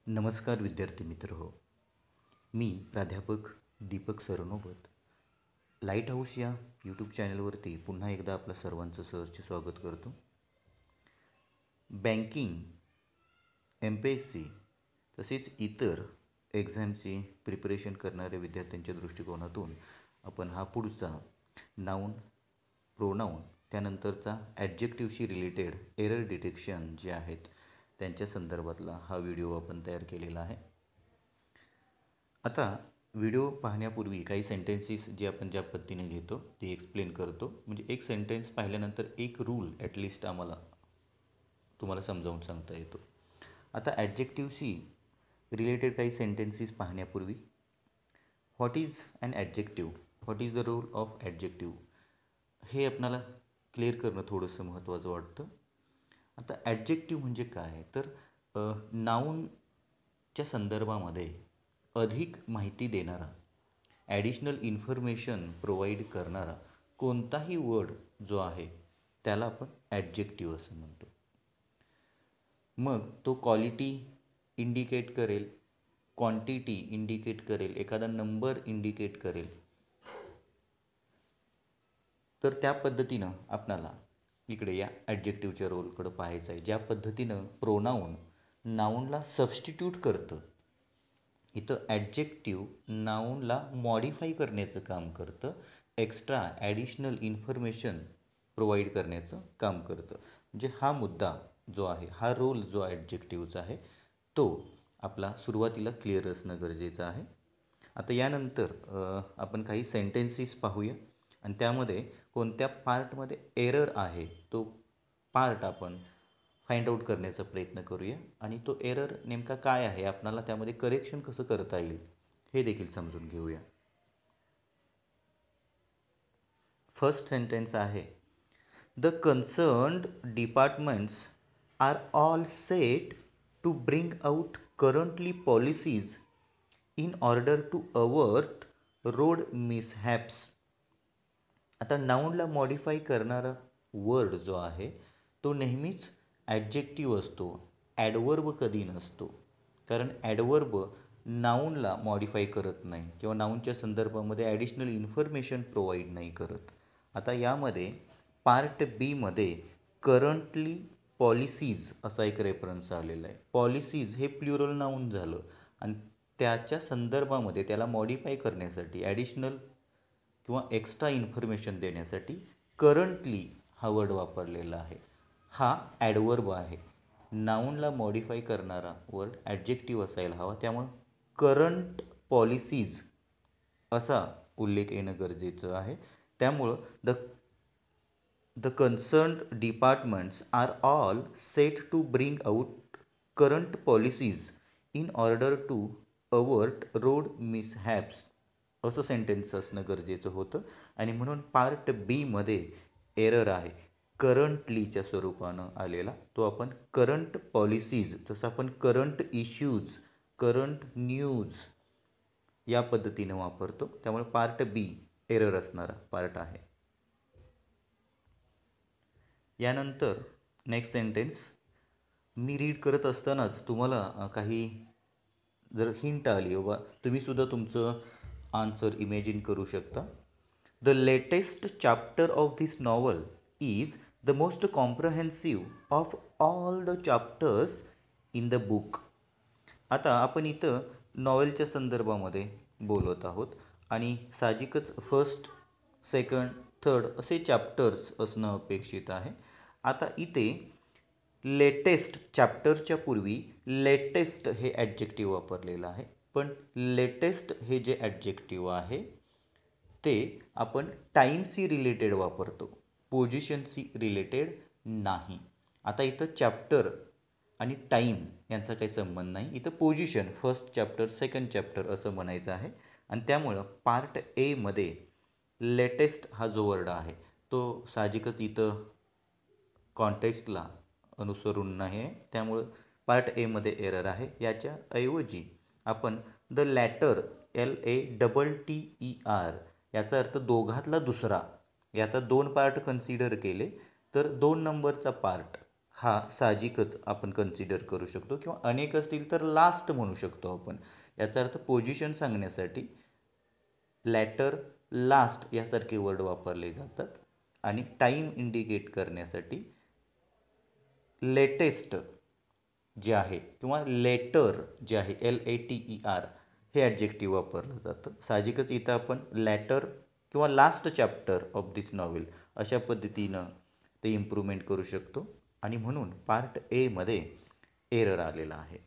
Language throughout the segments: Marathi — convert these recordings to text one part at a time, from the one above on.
नमस्कार विद्यार्थी मित्र हो. मी प्राध्यापक दीपक सरनोबत लाईट हाऊस या यूट्यूब चॅनलवरती पुन्हा एकदा आपलं सर्वांचं सहर्ष स्वागत करतो. बँकिंग, MPSC तसेच इतर एक्झामची प्रिपरेशन करणाऱ्या विद्यार्थ्यांच्या दृष्टिकोनातून आपण हा पुढचा नाऊन, प्रोनाऊन, त्यानंतरचा ॲडजेक्टिव्हशी रिलेटेड एरर डिटेक्शन जे आहेत त्यांच्या संदर्भातला हा व्हिडिओ आपण तयार केलेला आहे. आता व्हिडिओ पाहण्यापूर्वी काही सेंटेन्सेस जे आपण ज्या पद्धतीने घेतो ते एक्सप्लेन करतो. म्हणजे एक सेंटेन्स पाहिल्यानंतर एक रूल ॲटलिस्ट आम्हाला तुम्हाला समजावून सांगता येतो. आता ॲडजेक्टिव्हशी रिलेटेड काही सेंटेन्सेस पाहण्यापूर्वी what is an adjective, what is the role of adjective हे आपल्याला क्लिअर करणं थोडंसं महत्त्वाचं वाटतं. आता ॲडजेक्टिव्ह म्हणजे काय तर नाऊनच्या संदर्भामध्ये अधिक माहिती देणारा, ॲडिशनल इन्फॉर्मेशन प्रोव्हाइड करणारा कोणताही वर्ड जो आहे त्याला आपण ॲडजेक्टिव्ह असं म्हणतो. मग तो क्वालिटी इंडिकेट करेल, क्वांटिटी इंडिकेट करेल, एखादा नंबर इंडिकेट करेल. तर त्या पद्धतीनं आपणाला इकडे या ॲडजेक्टिव्हच्या रोलकडं पाहायचं आहे. ज्या पद्धतीनं प्रोनाऊन नाऊनला सबस्टिट्यूट करतं, इथं ॲडजेक्टिव्ह नाऊनला मॉडिफाय करण्याचं काम करतं, एक्स्ट्रा ॲडिशनल इन्फॉर्मेशन प्रोव्हाइड करण्याचं काम करतं. म्हणजे हा मुद्दा जो आहे, हा रोल जो ॲडजेक्टिव्हचा आहे तो आपला सुरुवातीला क्लिअर असणं गरजेचं आहे. आता यानंतर आपण काही सेंटेन्सेस पाहूया आणि त्यामध्ये कोणत्या पार्टमध्ये एरर आहे तो पार्ट आपण फाइंड आउट करण्याचा प्रयत्न करूया आणि तो एरर नेमका काय आहे, आपणाला त्यामध्ये करेक्शन कसं करता येईल हे देखील समजून घेऊया. फर्स्ट सेंटेन्स आहे, the concerned departments are all set to bring out currently policies in order to avert road mishaps. आता नाऊनला मॉडिफाय करणारा वर्ड जो आहे तो नेहमीच ॲडजेक्टिव्ह असतो, ॲडवर्ब कधी नसतो. कारण ॲडवर्ब नाऊनला मॉडिफाय करत नाही किंवा नाऊनच्या संदर्भामध्ये ॲडिशनल इन्फॉर्मेशन प्रोव्हाइड नाही करत. आता यामध्ये पार्ट बीमध्ये करंटली पॉलिसीज असा एक रेफरन्स आलेला आहे. पॉलिसीज हे प्लुरल नाऊन झालं आणि त्याच्या संदर्भामध्ये त्याला मॉडिफाय करण्यासाठी ॲडिशनल किंवा एक्स्ट्रा इन्फॉर्मेशन देण्यासाठी करंटली हा वर्ड वापरलेला आहे. हा ॲडवर्ब आहे. नाऊनला मॉडिफाय करणारा वर्ड ॲडजेक्टिव्ह असायला हवा, त्यामुळे करंट पॉलिसीज असा उल्लेख येणं गरजेचं आहे. त्यामुळं the concerned departments are all set to bring out current policies in order to avert road mishaps असं सेंटेन्स असणं गरजेचं होतं. आणि म्हणून पार्ट बीमध्ये एरर आहे करंटलीच्या स्वरूपानं आलेला, तो आपण करंट पॉलिसीज, जसं आपण करंट इश्यूज, करंट न्यूज या पद्धतीनं वापरतो, त्यामुळे पार्ट बी एरर असणारा पार्ट आहे. यानंतर नेक्स्ट सेंटेन्स मी रीड करत असतानाच तुम्हाला काही जर हिंट आली बाबा तुम्हीसुद्धा तुमचं आन्सर इमॅजिन करू शकता. The latest chapter of this novel is the most comprehensive of all the chapters in the book. आता आपण इथं नॉवेलच्या संदर्भामध्ये बोलत आहोत आणि साहजिकच फर्स्ट, सेकंड, थर्ड असे चॅप्टर्स असणं अपेक्षित आहे. आता इथे लेटेस्ट चॅप्टरच्या पूर्वी लेटेस्ट हे ॲडजेक्टिव्ह वापरलेलं आहे, पण लेटेस्ट हे जे ॲडजेक्टिव्ह आहे ते आपण टाईमशी रिलेटेड वापरतो, पोझिशनशी रिलेटेड नाही. आता इथं चॅप्टर आणि टाईम यांचा काही संबंध नाही, इथं position first chapter, second chapter असं म्हणायचं आहे. आणि त्यामुळं पार्ट एमध्ये लेटेस्ट हा जो वर्ड आहे तो साहजिकच इथं कॉन्टेक्स्टला अनुसरून नाही, त्यामुळं पार्ट एमध्ये एरर आहे. याच्या ऐवजी आपण द लॅटर LATTER याचा अर्थ दोघातला दुसरा, याचा दोन पार्ट कन्सिडर केले तर 2 नंबरचा पार्ट हा साहजिकच आपण कन्सिडर करू शकतो, किंवा अनेक असतील तर लास्ट म्हणू शकतो आपण. याचा अर्थ पोझिशन सांगण्यासाठी लॅटर, लास्ट यासारखे वर्ड वापरले जातात. आणि टाईम इंडिकेट करण्यासाठी लेटेस्ट जे आहे किंवा लेटर जे आहे LATER हे ॲडजेक्टिव्ह वापरलं जातं. साहजिकच इथं आपण लॅटर किंवा last chapter of this novel अशा पद्धतीनं ते इम्प्रूव्हमेंट करू शकतो. आणि म्हणून पार्ट एमध्ये एरर आलेला आहे.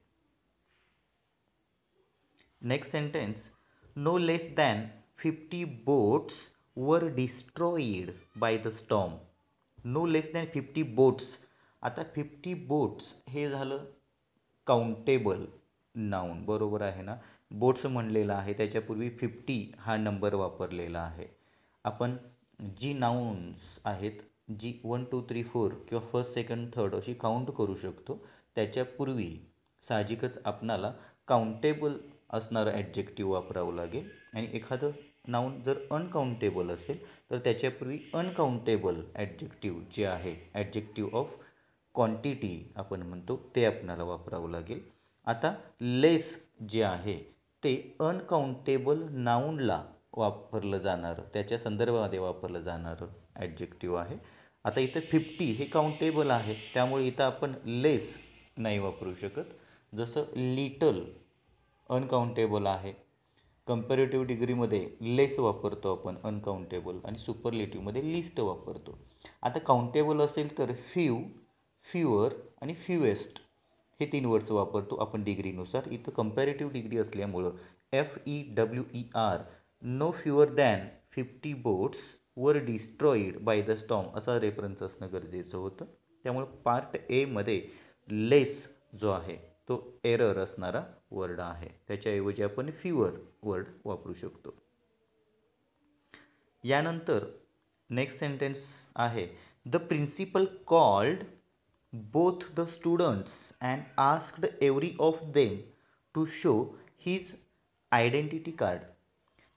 Next sentence, no less than 50 boats were destroyed by the storm. No less than 50 boats. आता 50 बोट्स हे झालं काउंटेबल नाऊन, बरोबर आहे ना. बोट्स म्हणलेलं आहे, त्याच्यापूर्वी 50 हा नंबर वापरलेला आहे. आपण जी नाऊन्स आहेत, जी 1 2 3 4 किंवा फर्स्ट सेकंड थर्ड अशी काउंट करू शकतो, त्याच्यापूर्वी साहजिकच आपणाला काउंटेबल असणारं ॲडजेक्टिव्ह वापरावं लागेल. आणि एखादं नाऊन जर अनकाउंटेबल असेल तर त्याच्यापूर्वी अनकाउंटेबल ॲडजेक्टिव्ह जे आहे, ॲडजेक्टिव्ह ऑफ क्वांटिटी आपण म्हणतो, ते आपल्याला वापरावं लागेल. आता लेस जे आहे ते अनकाउंटेबल नाऊनला वापरलं जाणारं, त्याच्या संदर्भामध्ये वापरलं जाणारं ॲडजेक्टिव्ह आहे. आता इथं 50 हे काउंटेबल आहे, त्यामुळे इथं आपण लेस नाही वापरू शकत. जसं लिटल अनकाउंटेबल आहे, कंपॅरेटिव्ह डिग्रीमध्ये लेस वापरतो आपण अनकाउंटेबल, आणि सुपरलेटिव्हमध्ये लिस्ट वापरतो. आता काउंटेबल असेल तर फ्यू, फ्युअर आणि फ्युएस्ट हे 3 वर्ड्स वापरतो आपण डिग्रीनुसार. इथं कंपॅरेटिव्ह डिग्री असल्यामुळं FEWER, no fewer than 50 boats were destroyed by the storm असा रेफरन्स असणं गरजेचं होतं. त्यामुळं पार्ट एमध्ये लेस जो आहे तो एरर असणारा वर्ड आहे, त्याच्याऐवजी आपण फ्युअर वर्ड वापरू शकतो. यानंतर नेक्स्ट सेंटेन्स आहे, the principal called both the students and asked every of them to show his identity card.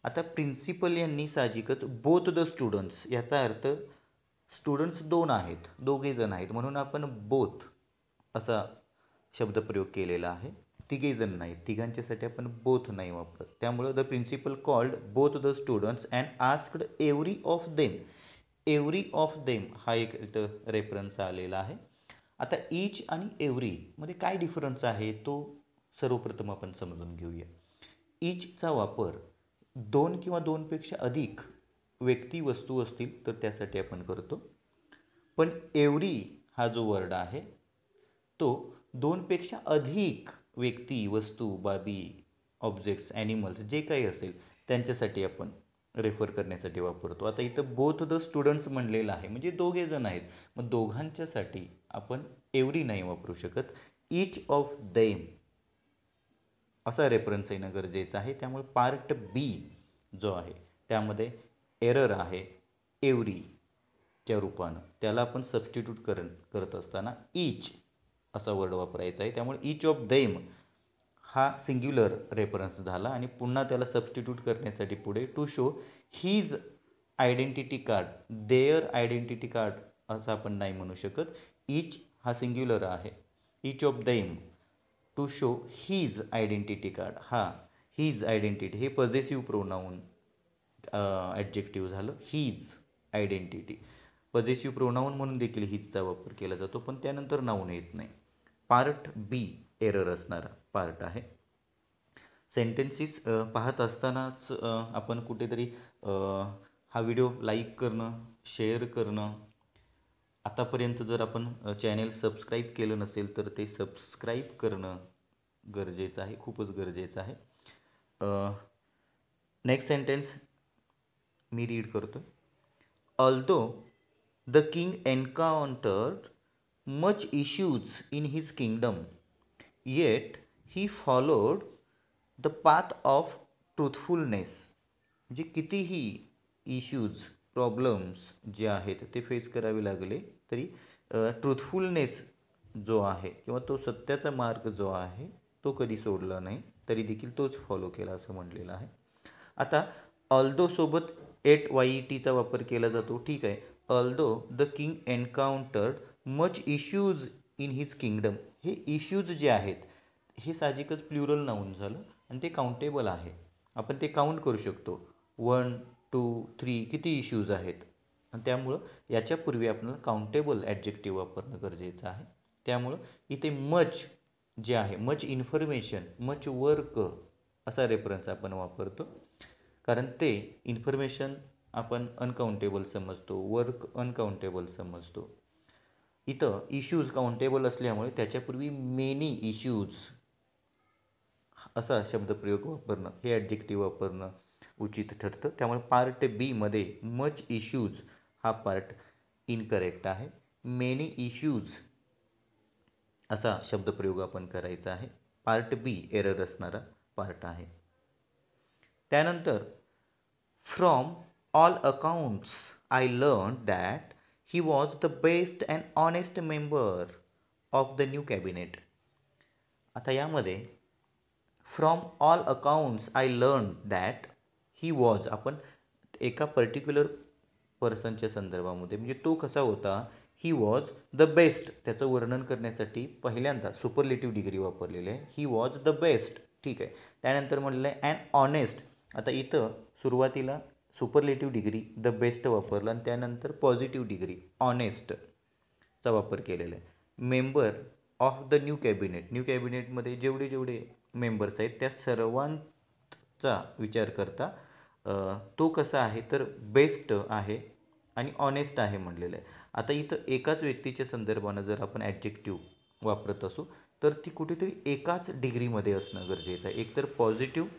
आता प्रिन्सिपल यांनी साहजिकच बोथ द स्टुडंट्स, याचा अर्थ स्टुडंट्स 2 आहेत, दोघे जण आहेत, म्हणून आपण बोथ असा शब्दप्रयोग केलेला आहे. तिघे जण नाहीत, तिघांच्यासाठी आपण बोथ नाही वापरत. त्यामुळं the principal called both the students and asked every of them. Every of them हा एक इथं रेफरन्स आलेला आहे. आता ईच आणि एव्हरीमध्ये काय डिफरन्स आहे तो सर्वप्रथम आपण समजून घेऊया. ईचचा वापर 2 किंवा 2पेक्षा अधिक व्यक्ती वस्तू असतील तर त्यासाठी आपण करतो. पण एव्हरी हा जो वर्ड आहे तो 2पेक्षा अधिक व्यक्ती, वस्तू, बाबी, ऑब्जेक्ट्स, ॲनिमल्स जे काही असेल त्यांच्यासाठी आपण रेफर करण्यासाठी वापरतो. आता इथं बोथ द स्टुडंट्स म्हणलेलं आहे, म्हणजे दोघे जण आहेत, मग दोघांच्यासाठी आपण एव्हरी नाही वापरू शकत. ईच ऑफ देम असा रेफरन्स येणं गरजेचं आहे. त्यामुळे पार्ट बी जो आहे त्यामध्ये एरर आहे एव्हरीच्या रूपानं, त्याला आपण सबस्टिट्यूट करत असताना ईच असा वर्ड वापरायचा आहे. त्यामुळे ईच ऑफ देम हा सिंग्युलर रेफरन्स झाला, आणि पुन्हा त्याला सबस्टिट्यूट करण्यासाठी पुढे to show his identity card, there identity card असं आपण नाही म्हणू शकत. ईच हा सिंग्युलर आहे, each of them to show his identity card. हा हीज आयडेंटिटी हे पॉझेसिव्ह प्रोनाऊन ॲडजेक्टिव्ह झालं. हीज आयडेंटिटी पॉझेसिव्ह प्रोनाऊन म्हणून देखील हीजचा वापर केला जातो, पण त्यानंतर नाऊन येत नाही. पार्ट बी एरर असणारा पार्ट आहे. सेंटेन्सेस पाहत असतानाच आपण कुठेतरी हा व्हिडिओ लाईक करणं, शेअर करणं, आतापर्यंत जर आपण चॅनेल सबस्क्राईब केलं नसेल तर ते सबस्क्राईब करणं गरजेचं आहे, खूपच गरजेचं आहे. नेक्स्ट सेंटेन्स मी रीड करतो. Although the king encountered much issues in his kingdom, yet he followed the path of truthfulness. म्हणजे कितीही इश्यूज, प्रॉब्लेम्स जे आहेत ते फेस करावे लागले तरी ट्रूथफुलनेस जो आहे किंवा तो सत्याचा मार्ग जो आहे तो कधी सोडला नाही, तरी देखील तोच फॉलो केला असं म्हटलेलं आहे. आता ऑल्दो सोबत टीचा वापर केला जातो, ठीक आहे. Although the king encountered much issues in his kingdom. हे इश्यूज जे आहेत हे साहजिकच प्लुरल नाऊन झालं आणि ते काउंटेबल आहे. आपण ते काउंट करू शकतो. 1 2 3 किती इश्यूज आहेत. आणि त्यामुळं याच्यापूर्वी आपल्याला काउंटेबल ॲडजेक्टिव्ह वापरणं गरजेचं आहे. त्यामुळं इथे मच जे आहे, मच इन्फॉर्मेशन, मच वर्क असा रेफरन्स आपण वापरतो. कारण ते इन्फॉर्मेशन आपण अनकाउंटेबल समजतो, वर्क अनकाउंटेबल समजतो. इथं इश्यूज काउंटेबल असल्यामुळे त्याच्यापूर्वी मेनी इश्यूज असा शब्दप्रयोग वापरणं, हे ॲडजेक्टिव्ह वापरणं उचित ठरतं. त्यामुळे पार्ट बीमध्ये मच इश्यूज हा पार्ट इनकरेक्ट आहे. मेनी इश्यूज असा शब्दप्रयोग आपण करायचा आहे. पार्ट बी एरर असणारा पार्ट आहे. त्यानंतर from all accounts I learn that he was the best and honest member of the new cabinet. आता यामध्ये from all accounts I learn that he was, आपण एका पर्टिक्युलर पर्सनच्या संदर्भामध्ये, म्हणजे तो कसा होता, ही वॉज द बेस्ट, त्याचं वर्णन करण्यासाठी पहिल्यांदा सुपरलेटिव्ह डिग्री वापरलेली आहे. ही वॉज द बेस्ट, ठीक आहे. त्यानंतर म्हटलेलं आहे अँड ऑनेस्ट. आता इथं सुरुवातीला सुपरलेटिव्ह डिग्री द बेस्ट वापरलं आणि त्यानंतर पॉझिटिव्ह डिग्री ऑनेस्टचा वापर केलेला आहे. Member of the new cabinet, new कॅबिनेटमध्ये जेवढे मेंबर्स आहेत त्या सर्वांचा विचार करता तो कसा आहे तर बेस्ट आहे आणि ऑनेस्ट आहे म्हणलेलं आहे. आता इथं एकाच व्यक्तीच्या संदर्भानं जर आपण ॲडजेक्टिव्ह वापरत असू तर ती कुठेतरी एकाच डिग्रीमध्ये असणं गरजेचं आहे. एकतर पॉझिटिव्ह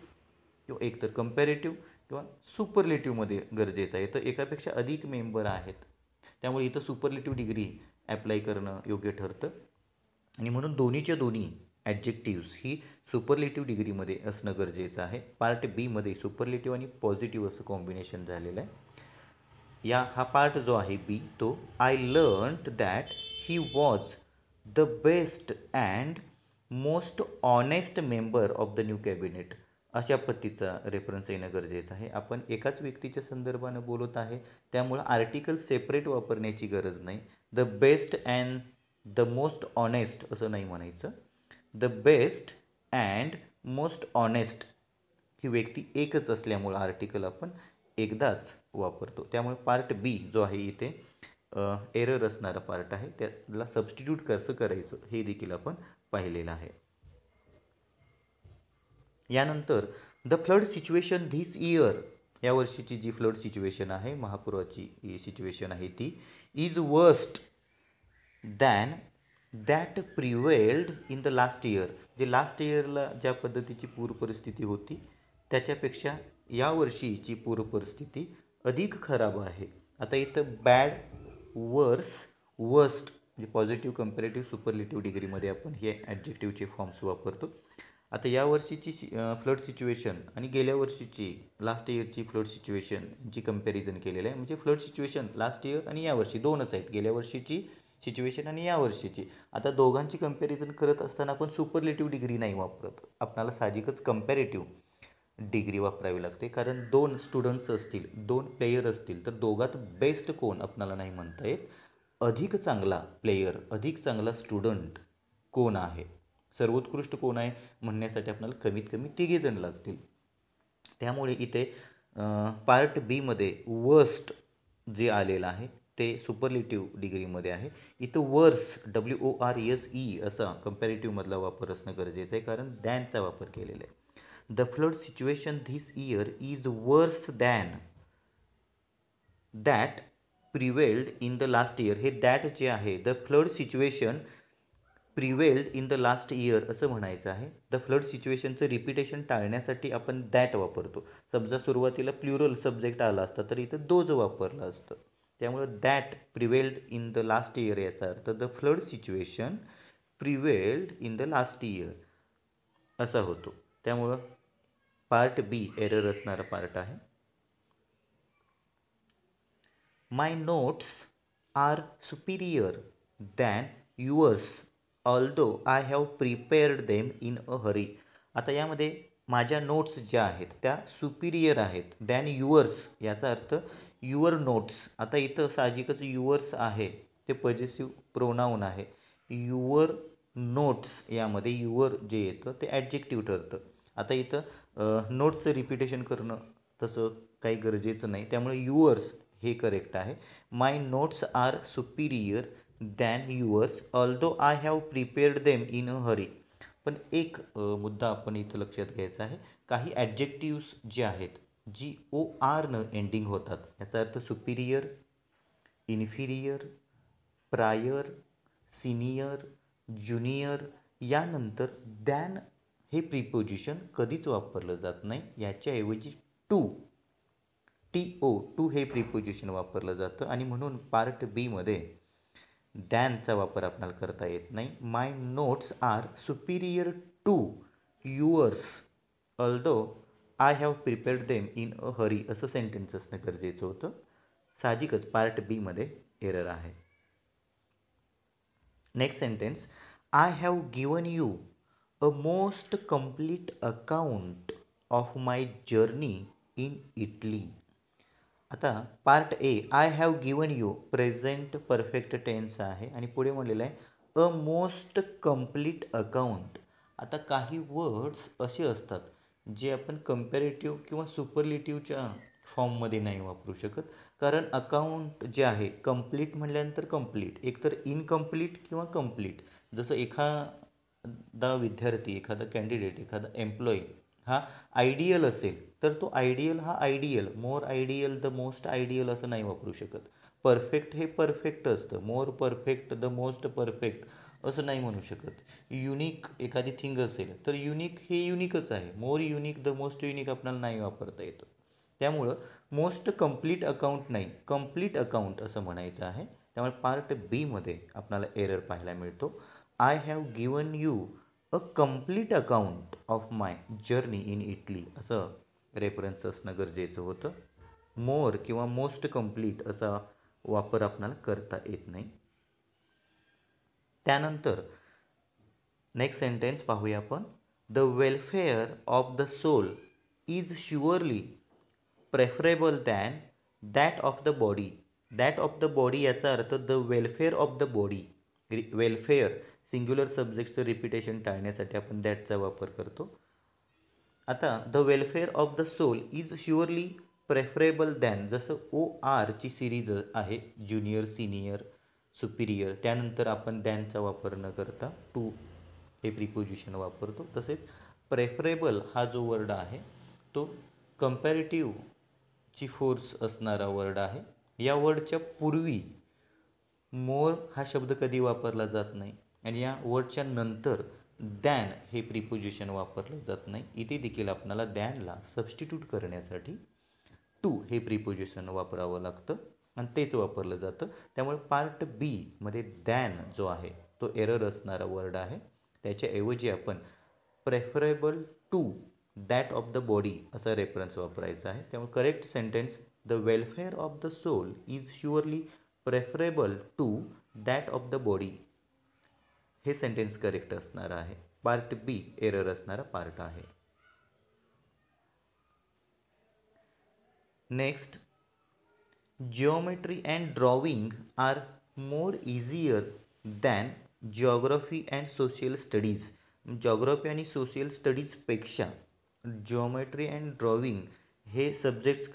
किंवा एकतर कंपॅरेटिव्ह किंवा सुपरलेटिव्हमध्ये गरजेचं आहे. तर एकापेक्षा अधिक मेंबर आहेत त्यामुळे इथं सुपरलेटिव्ह डिग्री ॲप्लाय करणं योग्य ठरतं आणि म्हणून दोन्हीच्या दोन्ही ॲडजेक्टिव्स ही सुपरलेटिव्ह डिग्रीमध्ये असणं गरजेचं आहे. पार्ट बीमध्ये सुपरलेटिव्ह आणि पॉझिटिव्ह असं कॉम्बिनेशन झालेलं आहे. हा पार्ट जो आहे बी तो I learned that he was the best and most honest member of the new cabinet अशा पद्धतीचा रेफरन्स येणं गरजेचं आहे. आपण एकाच व्यक्तीच्या संदर्भानं बोलत आहे त्यामुळं आर्टिकल सेपरेट वापरण्याची गरज नाही. The best and the most honest असं नाही म्हणायचं. The best and most honest he व्यक्ती एकच असल्यामुळं आर्टिकल आपण एकदाच वापरतो. त्यामुळे पार्ट बी जो आहे इथे एरर असणारा पार्ट आहे. त्याला सबस्टिट्यूट कसं करायचं हे देखील आपण पाहिलेलं आहे. यानंतर the flood situation this year, या वर्षीची जी फ्लड सिच्युएशन आहे, महापुराची सिच्युएशन आहे, ती is worst than that prevailed in the last year. जे लास्ट इयरला ज्या पद्धतीची पूर परिस्थिती होती त्याच्यापेक्षा यावर्षीची पूर परिस्थिती अधिक खराब आहे. आता इथं बॅड, वर्स, वर्स्ट म्हणजे पॉझिटिव्ह, कंपॅरेटिव्ह, सुपरलेटिव्ह डिग्रीमध्ये आपण हे ॲडजेक्टिव्हचे फॉर्म्स वापरतो. आता यावर्षीची फ्लड सिच्युएशन आणि गेल्या वर्षीची लास्ट इयरची फ्लड सिच्युएशनची कंपॅरिझन केलेलं आहे. म्हणजे फ्लड सिच्युएशन लास्ट इयर आणि यावर्षी दोनच आहेत, गेल्या वर्षीची सिच्युएशन आणि यावर्षीची. आता दोघांची कंपॅरिझन करत असताना आपण सुपरलेटिव्ह डिग्री नाही वापरत, आपणाला साहजिकच कंपॅरेटिव्ह डिग्री वापरावी लागते. कारण दोन स्टुडंट्स असतील, दोन प्लेयर असतील तर दोघात बेस्ट कोण आपणाला नाही म्हणता येत. अधिक चांगला प्लेयर, अधिक चांगला स्टुडंट कोण आहे, सर्वोत्कृष्ट कोण आहे म्हणण्यासाठी आपल्याला कमीत कमी तिघेजण लागतील. त्यामुळे इथे पार्ट बीमध्ये वर्स्ट जे आलेलं आहे ते सुपरलेटिव्ह डिग्रीमध्ये आहे. इथं वर्स, WORSE असा कंपॅरेटिव्हमधला वापर असणं गरजेचं आहे कारण दॅनचा वापर केलेला आहे. The flood situation this year is worse than that prevailed in the last year. हे दॅट जे आहे, the flood situation prevailed in the last year असं म्हणायचं आहे. द फ्लड सिच्युएशनचं रिपिटेशन टाळण्यासाठी आपण दॅट वापरतो. समजा सुरुवातीला प्लुरल सब्जेक्ट आला असता तर इथं दोज वापरलं असतं. त्यामुळं that prevailed in the last year याचा अर्थ the flood situation prevailed in the last year असा होतो. त्यामुळं पार्ट बी एरर असणारा पार्ट आहे. My notes are superior than yours although I have prepared them in a hurry. आता यामध्ये माझ्या नोट्स ज्या आहेत त्या सुपिरियर आहेत दॅन युअर्स, याचा अर्थ युअर नोट्स. आता इथं साहजिकच युअर्स आहे ते पॉजेसिव्ह प्रोनाऊन आहे. युअर नोट्स यामध्ये युअर जे येतं ते ॲडजेक्टिव्ह ठरतं. आता इथं नोट्सचं रिपिटेशन करणं तसं काही गरजेचं नाही, त्यामुळे युअर्स हे करेक्ट आहे. My notes are superior than yours although I have prepared them in a hurry. पण एक मुद्दा आपण इथं लक्षात घ्यायचा आहे. काही ॲडजेक्टिव्स जे आहेत जी ओ आरनं एंडिंग होतात, याचा अर्थ Superior, inferior, prior, senior, junior यानंतर दॅन हे प्रिपोजिशन कधीच वापरलं जात नाही. याच्याऐवजी टू, टू हे प्रिपोजिशन वापरलं जातं आणि म्हणून पार्ट बीमध्ये दॅनचा वापर आपल्याला करता येत नाही. My notes are superior to yours although I have prepared them in a hurry असं सेंटेन्स असणं गरजेचं होतं. साहजिकच पार्ट बीमध्ये एरर आहे. Next sentence, I have given you a most complete account of my journey in Italy. आता part A, I have given you present perfect tense आहे आणि पुढे म्हणलेलं आहे अ मोस्ट कम्प्लीट अकाउंट. आता काही वर्ड्स असे असतात जे आपण कंपॅरेटिव्ह किंवा सुपरलेटिव्हच्या फॉर्ममध्ये नाही वापरू शकत, कारण अकाउंट जे आहे कंप्लीट म्हटल्यानंतर कंप्लीट एकतर इनकम्प्लीट किंवा कंप्लीट. जसं एखादा विद्यार्थी, एखादा कॅन्डिडेट, एखादा एम्प्लॉई हा आयडियल असेल तर तो आयडियल हा ideal, more ideal, the most ideal असं नाही वापरू शकत. परफेक्ट हे परफेक्ट असतं, more perfect, the most perfect असं नाही म्हणू शकत. युनिक एखादी थिंग असेल तर युनिक हे युनिकच आहे, मोर युनिक, द मोस्ट युनिक आपल्याला नाही वापरता येतं. त्यामुळं मोस्ट कम्प्लीट अकाउंट नाही, कम्प्लीट अकाउंट असं म्हणायचं आहे. त्यामुळे पार्ट बीमध्ये आपल्याला एरर पाहायला मिळतो. I have given you a complete account of my journey in Italy असं रेफरन्स असणं गरजेचं होतं. मोर किंवा मोस्ट कम्प्लीट असा वापर आपल्याला करता येत नाही. त्यानंतर नेक्स्ट सेंटेन्स पाहूया आपण. The welfare of the soul is surely preferable than that of the body. That of the body याचा अर्थ the welfare of the body. Welfare singular सब्जेक्टचं रिपिटेशन टाळण्यासाठी आपण दॅटचा वापर करतो. आता the welfare of the soul is surely preferable than, जसं ओ आरची सिरीज आहे, ज्युनियर, सिनियर, सुपिरियर, त्यानंतर आपण दॅनचा वापर न करता टू हे प्रिपोजिशन वापरतो. तसेच प्रेफरेबल हा जो वर्ड आहे तो कंपॅरेटिव्हची फोर्स असणारा वर्ड आहे. या वर्डच्या पूर्वी मोर हा शब्द कधी वापरला जात नाही आणि या वर्डच्या नंतर दॅन हे प्रिपोजिशन वापरलं जात नाही. इथे देखील आपल्याला दॅनला सबस्टिट्यूट करण्यासाठी टू हे प्रिपोजिशन वापरावं लागतं आणि तेच वापरलं जातं. त्यामुळे पार्ट बीमध्ये दॅन जो आहे तो एरर असणारा वर्ड आहे. त्याच्याऐवजी आपण preferable to that of the body असा रेफरन्स वापरायचा आहे. त्यामुळे correct sentence, the welfare of the soul is surely preferable to that of the body हे सेंटेन्स करेक्ट असणार आहे. पार्ट बी एरर असणारा पार्ट आहे. Next, geometry and drawing are more easier than geography and social studies. Geography आणि सोशियल स्टडीजपेक्षा जिओमेट्री अँड ड्रॉविंग हे सब्जेक्ट्स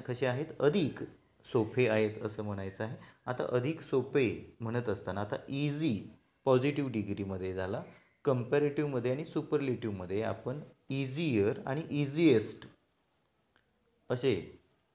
कसे आहेत, अधिक सोपे आहेत असं म्हणायचं आहे. आता अधिक सोपे म्हणत असताना आता इझी पॉझिटिव्ह डिग्रीमध्ये झाला, कंपॅरेटिव्हमध्ये आणि सुपरलेटिव्हमध्ये आपण इझियर आणि इझिएस्ट असे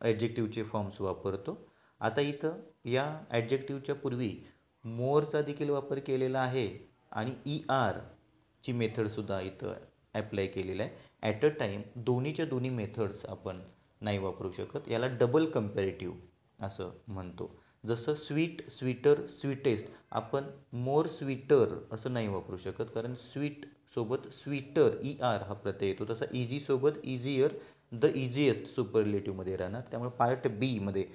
ॲडजेक्टिव्हचे फॉर्म्स वापरतो. आता इथं या ॲडजेक्टिव्हच्या पूर्वी मोरचा देखील वापर केलेला आहे आणि ई आरची मेथडसुद्धा इथं ॲप्लाय केलेलं आहे. ॲट अ टाईम दोन्हीच्या दोन्ही मेथड्स आपण नाही वापरू शकत. याला डबल कंपॅरेटिव्ह असं म्हणतो. जसं स्वीट, स्वीटर, स्वीटेस्ट आपण मोर स्वीटर असं नाही वापरू शकत, कारण स्वीट सोबत स्वीटर ई आर हा प्रत्यय येतो. तसा इझी सोबत इझियर, द इझिएस्ट सुपरलेटिव्हमध्ये राहणार. त्यामुळे पार्ट बीमध्ये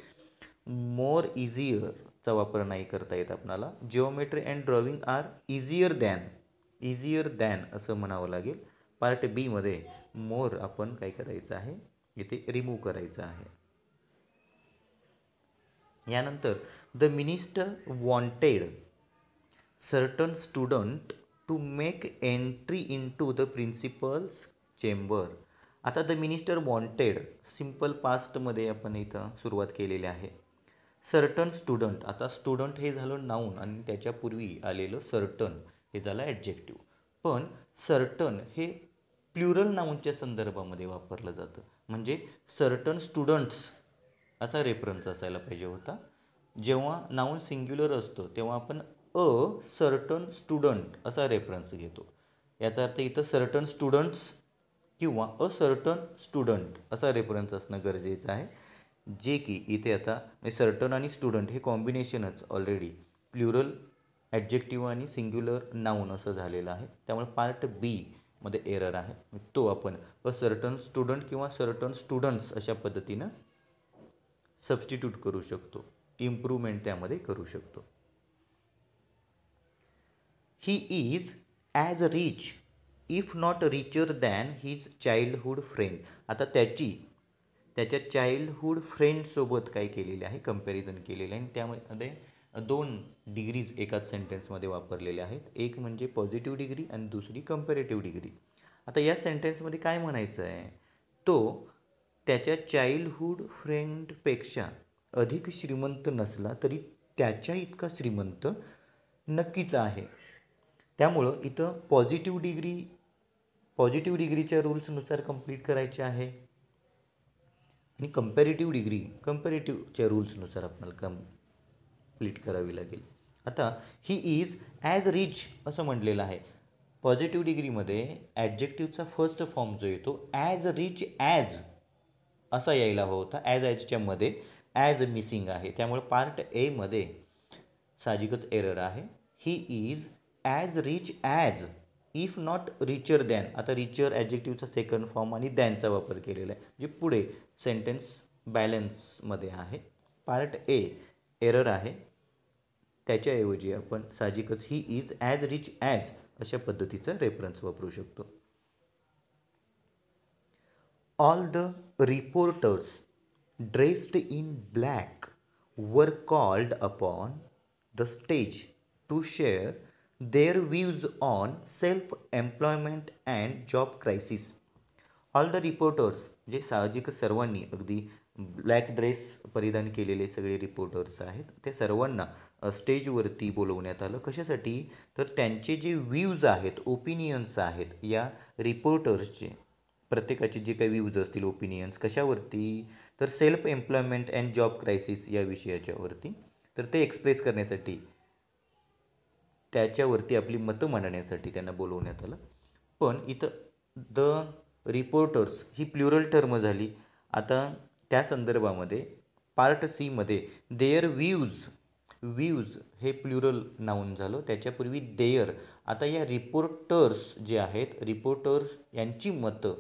मोर इझियरचा वापर नाही करता येत आपणाला. Geometry and drawing are easier than असं म्हणावं लागेल. पार्ट बीमध्ये मोर आपण काय करायचं आहे, इथे रिमूव्ह करायचं आहे. यानंतर the minister wanted certain student to make entry into the principal's chamber. आता द मिनिस्टर वॉन्टेड सिम्पल पास्टमध्ये आपण इथं सुरुवात केलेली आहे. सर्टन स्टुडंट, आता स्टुडंट हे झालं नाऊन आणि त्याच्यापूर्वी आलेलं सर्टन हे झालं ॲडजेक्टिव्ह. पण सर्टन हे प्लुरल नाऊनच्या संदर्भामध्ये वापरलं जातं. म्हणजे सर्टन स्टुडंट्स असा रेफरन्स असायला पाहिजे होता. जेव्हा नाऊन सिंग्युलर असतो तेव्हा आपण अ सर्टन स्टुडंट असा रेफरन्स घेतो. याचा अर्थ इथं सर्टन स्टुडंट्स किंवा अ सर्टन स्टुडंट असा रेफरन्स असणं गरजेचं आहे. जे की इथे आता सर्टन आणि स्टुडंट हे कॉम्बिनेशनच ऑलरेडी प्लुरल ॲडजेक्टिव्ह आणि सिंग्युलर नाऊन असं झालेलं आहे. त्यामुळे पार्ट बी मध्ये एरर आहे. तो आपण अ सर्टन स्टुडंट किंवा सर्टन स्टुडंट्स अशा पद्धतीनं सबस्टिट्यूट करू शकतो. इम्प्रूव्हमेंट त्यामध्ये करू शकतो. He is as rich if not richer than his childhood friend. आता त्याच्या चाइल्डहूड फ्रेंडसोबत काय केलेले आहे, कंपॅरिझन केलेलं आहे. आणि त्यामध्ये 2 डिग्रीज एकाच सेंटेन्समध्ये वापरलेल्या आहेत. एक म्हणजे पॉझिटिव्ह डिग्री आणि दुसरी कंपॅरेटिव्ह डिग्री. आता या सेंटेन्समध्ये काय म्हणायचं आहे, तो त्याच्या चाइल्डहूड फ्रेंडपेक्षा अधिक श्रीमंत नसला तरी त्याच्या इतका श्रीमंत नक्कीच आहे. त्यामुळं इथं पॉझिटिव्ह डिग्रीच्या रूल्सनुसार कंप्लीट करायचे आहे आणि कंपॅरेटिव्हच्या रूल्सनुसार आपल्याला कंप्लीट करावी लागेल. आता ही इज ॲज रिच असं म्हटलेलं आहे. पॉझिटिव्ह डिग्रीमध्ये ॲडजेक्टिव्हचा फर्स्ट फॉर्म जो येतो ॲज रिच ॲज असा यायला हवा होता. ॲजच्या मध्ये ॲज मिसिंग आहे. त्यामुळे पार्ट एमध्ये साहजिकच एरर आहे. He is as rich as if not richer than. आता रिचर ॲडजेक्टिव्हचा सेकंड फॉर्म आणि दॅनचा वापर केलेला आहे. जे पुढे सेंटेन्स बॅलन्समध्ये आहे. पार्ट ए एरर आहे. त्याच्याऐवजी आपण साहजिकच he is as rich as अशा पद्धतीचा रेफरन्स वापरू शकतो. All the reporters dressed in black were called upon the stage to share their views on self employment and job crisis. All the reporters जे साहजिक सर्वांनी अगदी ब्लॅक ड्रेस परिधान केलेले सगळे रिपोर्टर्स आहेत ते सर्वांना स्टेजवरती बोलवण्यात आलं. कशासाठी, तर त्यांचे जे व्ह्यूज आहेत, ओपिनियन्स आहेत, या रिपोर्टर्सचे प्रत्येकाचे जे काही व्ह्यूज असतील, ओपिनियन्स कशावरती, तर self employment and job crisis या विषयाच्यावरती, तर ते एक्सप्रेस करण्यासाठी त्याच्यावरती आपली मतं मांडण्यासाठी त्यांना बोलवण्यात आलं. पण इथं the reporters he plural term झाली. आता त्या संदर्भामध्ये पार्ट सीमध्ये देअर व्ह्यूज हे प्लुरल नाऊन झालं. त्याच्यापूर्वी देअर. आता या रिपोर्टर्स जे आहेत, रिपोर्टर्स यांची मतं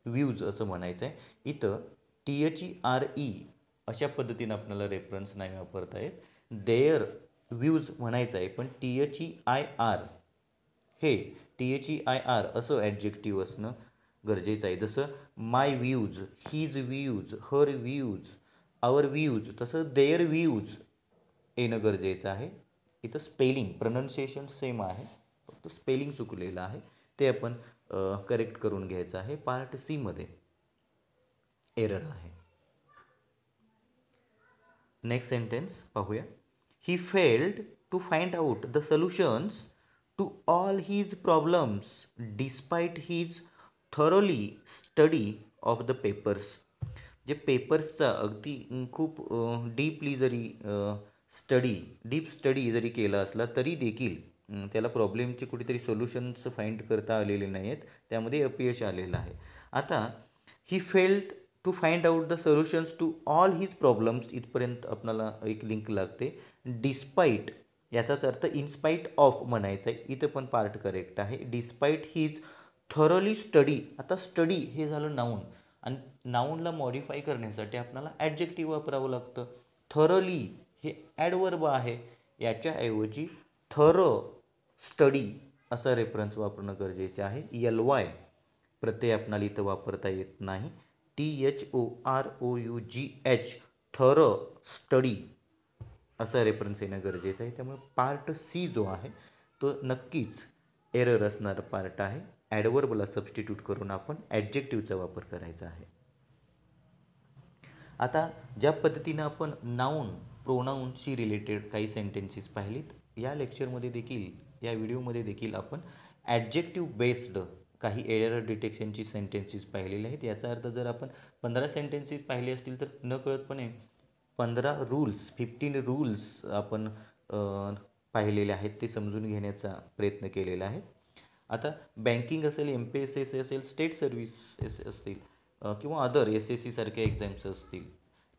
व्ह्यूज असं म्हणायचं आहे. इथं THERE अशा पद्धतीनं आपल्याला रेफरन्स नाही वापरता येत. देअर व्ह्यूज म्हणायचं आहे, पण THEIR असं ॲडजेक्टिव्ह असणं गरजेचं आहे. जसं माय व्ह्यूज, हीज व्ह्यूज, हर व्ह्यूज, आवर व्ह्यूज, तसं देअर व्ह्यूज येणं गरजेचं आहे. इथं स्पेलिंग प्रोनाऊन्सिएशन सेम आहे, फक्त स्पेलिंग चुकलेलं आहे. ते आपण करेक्ट करून घ्यायचं आहे. पार्ट सीमध्ये एरर आहे. नेक्स्ट सेंटेन्स पाहूया. He failed to find out the solutions to all his problems despite his thoroughly study of the papers. जे पेपर्सचा अगदी खूप डीप स्टडी जरी केला असला तरी देखील त्याला प्रॉब्लेमचे कुठेतरी सोल्युशन्स फाइंड करता आलेले नाही आहेत. त्यामध्ये अपयश आलेलं आहे. आता he failed to find out the solutions to all his problems इथपर्यंत आपल्याला एक लिंक लागते. डिस्पाईट याचाच अर्थ इनस्पाईट ऑफ म्हणायचं आहे. इथं पण पार्ट करेक्ट आहे. Despite his thoroughly study. आता स्टडी हे झालं नाऊन आणि नाऊनला मॉडिफाय करण्यासाठी आपल्याला ॲडजेक्टिव्ह वापरावं लागतं. थॉरोली हे ॲडवर्ब आहे. याच्याऐवजी थरो स्टडी असा रेफरन्स वापरणं गरजेचे आहे. LY प्रत्यय आपणाला इथं वापरता येत नाही. THOROUGH थरो स्टडी असा रेफरन्स येणं गरजेचं आहे. त्यामुळे पार्ट सी जो आहे तो नक्कीच एरर असणारा पार्ट आहे. ॲडवर्बला सबस्टिट्यूट करून आपण ॲडजेक्टिव्हचा वापर करायचा आहे. आता ज्या पद्धतीनं आपण नाऊन प्रोनाऊनशी रिलेटेड काही सेंटेन्सेस पाहिलीत, या लेक्चरमध्ये देखील, या व्हिडिओमध्ये देखील आपण ॲडजेक्टिव्ह बेस्ड काही एरर डिटेक्शनची सेंटेन्सेस पाहिलेले आहेत. याचा अर्थ जर आपण 15 सेंटेन्सेस पाहिले असतील तर नकळतपणे 15 रूल्स आपण पाहिलेले आहेत, ते समजून घेण्याचा प्रयत्न केलेला आहे. आता बँकिंग असेल, MPSS असेल, स्टेट सर्व्हिसेस असतील किंवा अदर SSC सारख्या एक्झाम्स असतील,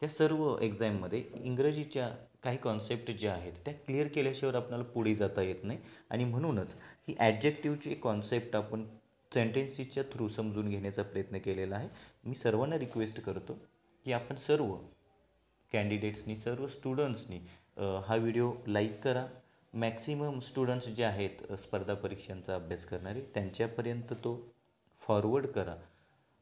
त्या सर्व एक्झाममध्ये इंग्रजीच्या काही कॉन्सेप्ट ज्या आहेत त्या क्लिअर केल्याशिवाय आपल्याला पुढे जाता येत नाही. आणि म्हणूनच ही ॲडजेक्टिव्हची कॉन्सेप्ट आपण सेंटेन्सेसच्या थ्रू समजून घेण्याचा प्रयत्न केलेला आहे. मी सर्वांना रिक्वेस्ट करतो की आपण सर्व कॅन्डिडेट्सनी, सर्व स्टुडंट्सनी हा व्हिडिओ लाईक करा. मॅक्सिमम स्टुडंट्स जे आहेत स्पर्धा परीक्षांचा अभ्यास करणारे, त्यांच्यापर्यंत तो फॉरवर्ड करा.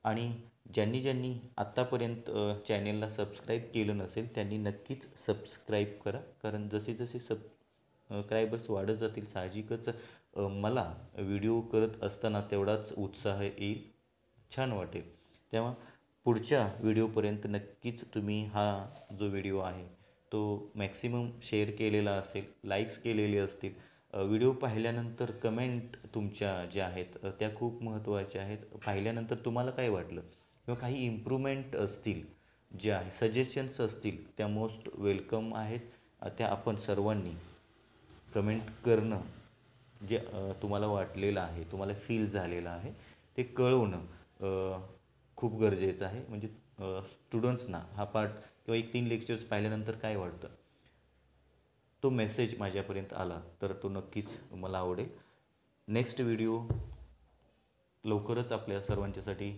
आणि ज्यांनी ज्यांनी आत्तापर्यंत चॅनेलला सबस्क्राईब केलं नसेल त्यांनी नक्कीच सबस्क्राईब करा. कारण जसे जसे सबस्क्रायबर्स वाढत जातील साहजिकच मला व्हिडिओ करत असताना तेवढाच उत्साह येईल, छान वाटेल. तेव्हा पुढच्या व्हिडिओपर्यंत नक्कीच तुम्ही हा जो व्हिडिओ आहे तो मॅक्सिमम शेअर केलेला असेल, लाईक्स केलेले असतील. व्हिडिओ पाहिल्यानंतर कमेंट तुमच्या ज्या आहेत त्या खूप महत्त्वाच्या आहेत. पाहिल्यानंतर तुम्हाला काय वाटलं किंवा काही इम्प्रूव्हमेंट असतील, जे आहे सजेशन्स असतील, त्या मोस्ट वेलकम आहेत. त्या आपण सर्वांनी कमेंट करणं, जे तुम्हाला वाटलेलं आहे, तुम्हाला फील झालेलं आहे ते कळवणं खूप गरजेचं आहे. म्हणजे स्टुडंट्सना हा पार्ट किंवा 1-3 लेक्चर्स पाहिल्यानंतर काय वाटतं, तो मेसेज माझ्यापर्यंत आला तर तो नक्कीच मला आवडेल. नेक्स्ट व्हिडिओ लवकरच आपल्या सर्वांच्यासाठी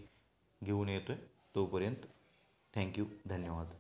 घेऊन येतो आहे. तोपर्यंत थँक्यू, धन्यवाद.